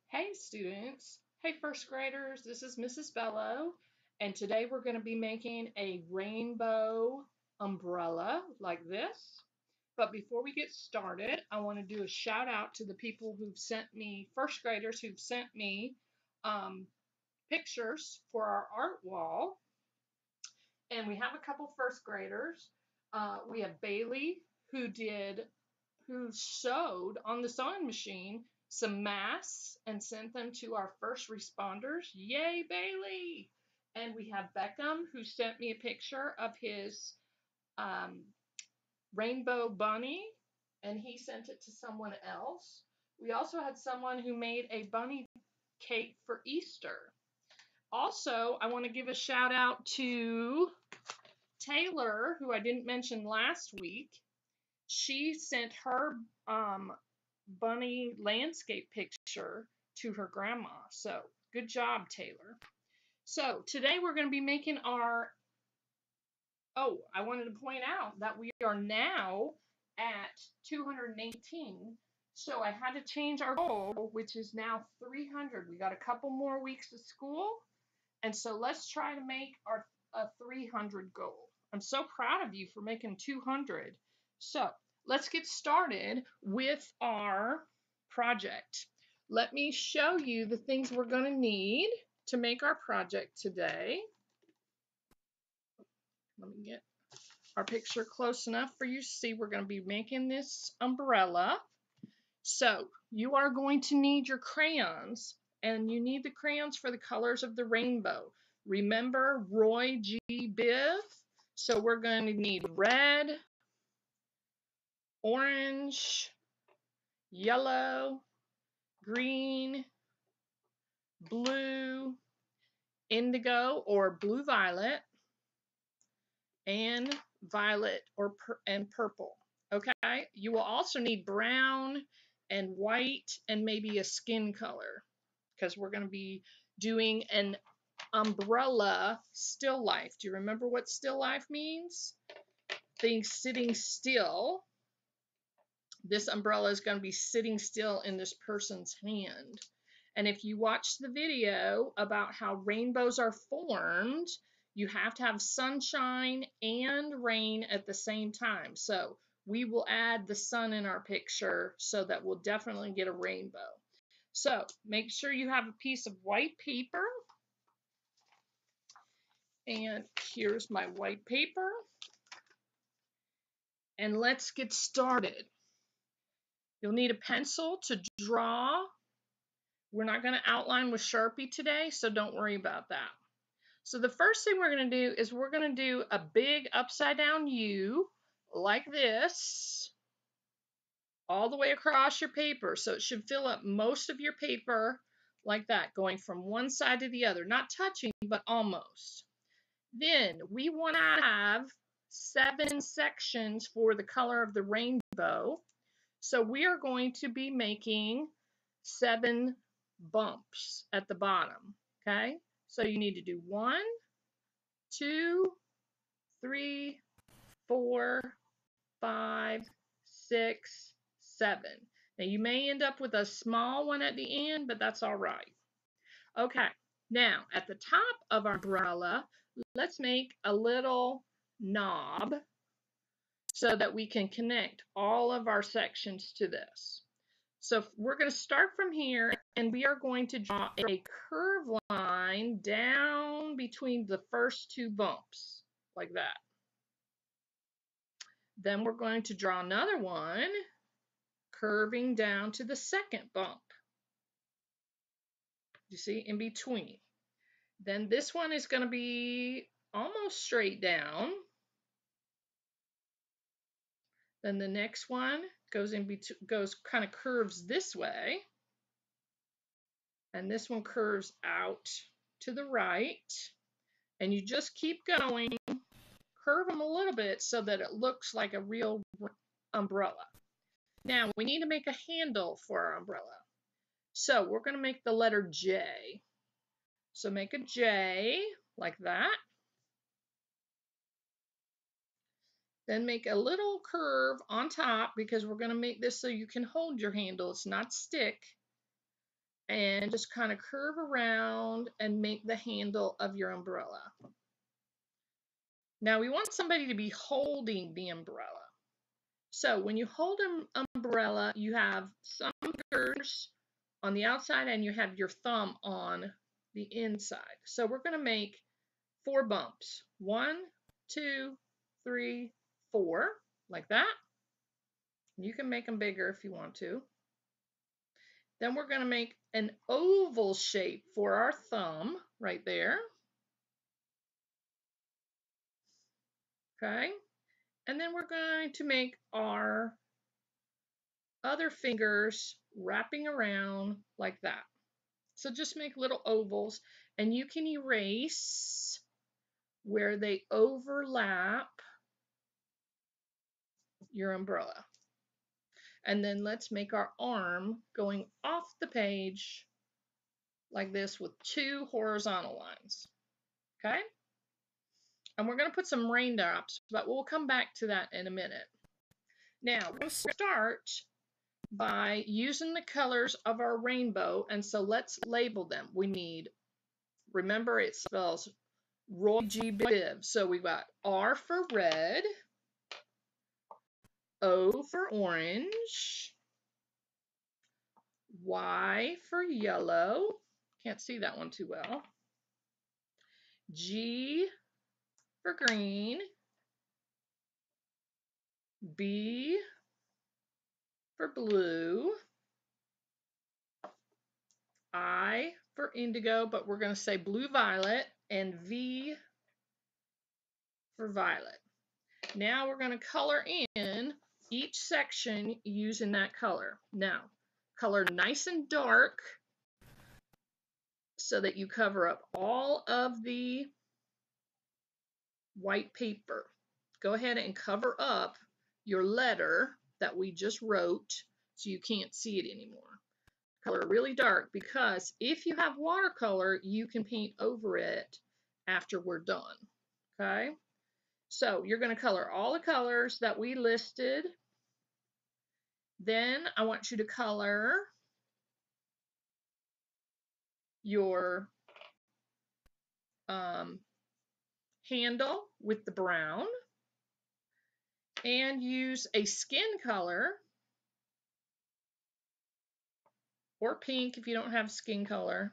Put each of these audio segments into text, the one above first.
Hey students, hey first graders, this is Mrs. Bello, and today we're going to be making a rainbow umbrella like this. But before we get started, I want to do a shout out to the people who've sent me, first graders who've sent me um, pictures for our art wall. And we have a couple first graders. We have Bailey who sewed on the sewing machine some masks and sent them to our first responders. Yay, Bailey! And we have Beckham who sent me a picture of his um, rainbow bunny and he sent it to someone else. We also had someone who made a bunny cake for Easter. Also, I want to give a shout out to Taylor, who I didn't mention last week. She sent her bunny landscape picture to her grandma. So good job, Taylor. So today we're going to be making our, I wanted to point out that we are now at 218. So I had to change our goal, which is now 300. We got a couple more weeks of school. And so let's try to make a 300 goal. I'm so proud of you for making 200. So let's get started with our project. Let me show you the things we're going to need to make our project today. Let me get our picture close enough for you to see. We're going to be making this umbrella. So you are going to need your crayons, and you need the crayons for the colors of the rainbow. Remember Roy G. Biv? So we're going to need red, orange, yellow, green, blue, indigo or blue violet, and violet and purple. Okay, you will also need brown and white and maybe a skin color because we're going to be doing an umbrella still life. Do you remember what still life means? Things sitting still. This umbrella is going to be sitting still in this person's hand. And if you watch the video about how rainbows are formed, you have to have sunshine and rain at the same time. So we will add the sun in our picture so that we'll definitely get a rainbow. So make sure you have a piece of white paper. And here's my white paper. And let's get started. You'll need a pencil to draw. We're not going to outline with Sharpie today, so don't worry about that. So the first thing we're going to do is we're going to do a big upside down U like this all the way across your paper. So it should fill up most of your paper like that, going from one side to the other, not touching, but almost. Then we want to have 7 sections for the color of the rainbow. So we are going to be making 7 bumps at the bottom. Okay, so you need to do 1, 2, 3, 4, 5, 6, 7. Now you may end up with a small one at the end, but that's all right. Okay, now at the top of our umbrella, let's make a little knob so that we can connect all of our sections to this. So we're going to start from here, and we are going to draw a curve line down between the first 2 bumps, like that. Then we're going to draw another one, curving down to the second bump. You see, in between. Then this one is going to be almost straight down. Then the next one goes kind of curves this way. And this one curves out to the right. And you just keep going, curve them a little bit so that it looks like a real umbrella. Now we need to make a handle for our umbrella. So we're going to make the letter J. So make a J like that. Then make a little curve on top because we're going to make this so you can hold your handle. It's not stick. and just kind of curve around and make the handle of your umbrella. Now we want somebody to be holding the umbrella. So when you hold an umbrella, you have some fingers on the outside and you have your thumb on the inside. So we're going to make 4 bumps. 1, 2, 3, 4, like that. You can make them bigger if you want to. Then we're going to make an oval shape for our thumb right there. Okay. And then we're going to make our other fingers wrapping around like that. So just make little ovals, and you can erase where they overlap your umbrella. And then let's make our arm going off the page like this with 2 horizontal lines. Okay? And we're going to put some raindrops, but we'll come back to that in a minute. Now, we're going to start by using the colors of our rainbow, and so let's label them. We need, remember it spells Roy G. Biv, so we've got R for red, O for orange, Y for yellow, can't see that one too well, G for green, B for blue, I for indigo, but we're going to say blue violet, and V for violet. Now we're going to color in each section using that color. Now, color nice and dark so that you cover up all of the white paper. Go ahead and cover up your letter that we just wrote so you can't see it anymore. Color really dark, because if you have watercolor, you can paint over it after we're done. Okay? So you're going to color all the colors that we listed. Then I want you to color your handle with the brown, and use a skin color or pink if you don't have skin color,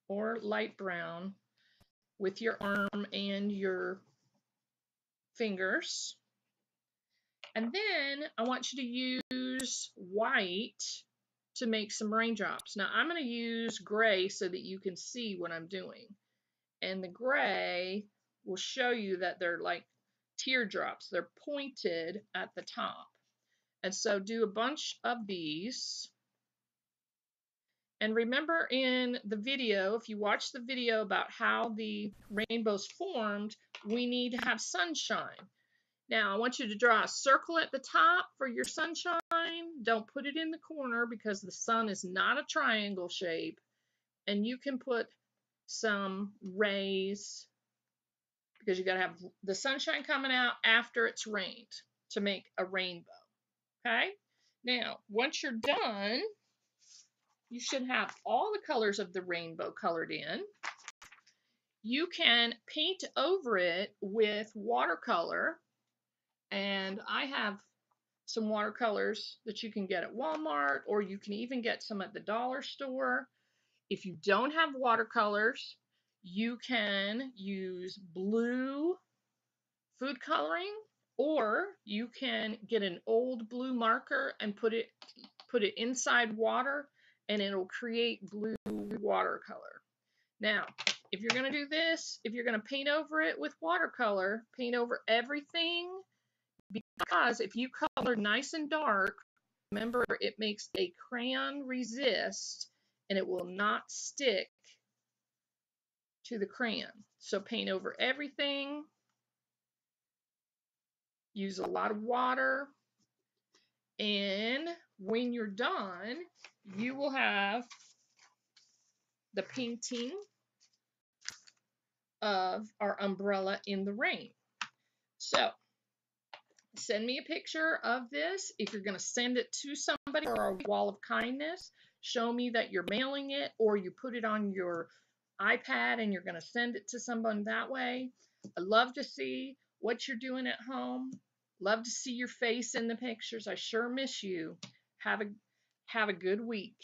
or light brown with your arm and your fingers. And then I want you to use white to make some raindrops. Now I'm going to use gray so that you can see what I'm doing. And the gray will show you that they're like teardrops. They're pointed at the top. And so do a bunch of these. And remember in the video, if you watch the video about how the rainbow's formed, we need to have sunshine. Now, I want you to draw a circle at the top for your sunshine. Don't put it in the corner because the sun is not a triangle shape. And you can put some rays because you got to have the sunshine coming out after it's rained to make a rainbow. Okay? Now, once you're done, you should have all the colors of the rainbow colored in. You can paint over it with watercolor. And I have some watercolors that you can get at Walmart, or you can even get some at the dollar store. If you don't have watercolors, you can use blue food coloring, or you can get an old blue marker and put it inside water, and it'll create blue watercolor. Now, if you're going to do this, if you're going to paint over it with watercolor, paint over everything, because if you color nice and dark, remember it makes a crayon resist and it will not stick to the crayon. So paint over everything, use a lot of water, and when you're done, you will have the painting of our umbrella in the rain. So send me a picture of this. If you're going to send it to somebody or a wall of kindness, show me that you're mailing it, or you put it on your iPad and you're going to send it to someone that way. I love to see what you're doing at home. Love to see your face in the pictures. I sure miss you. Have a good week.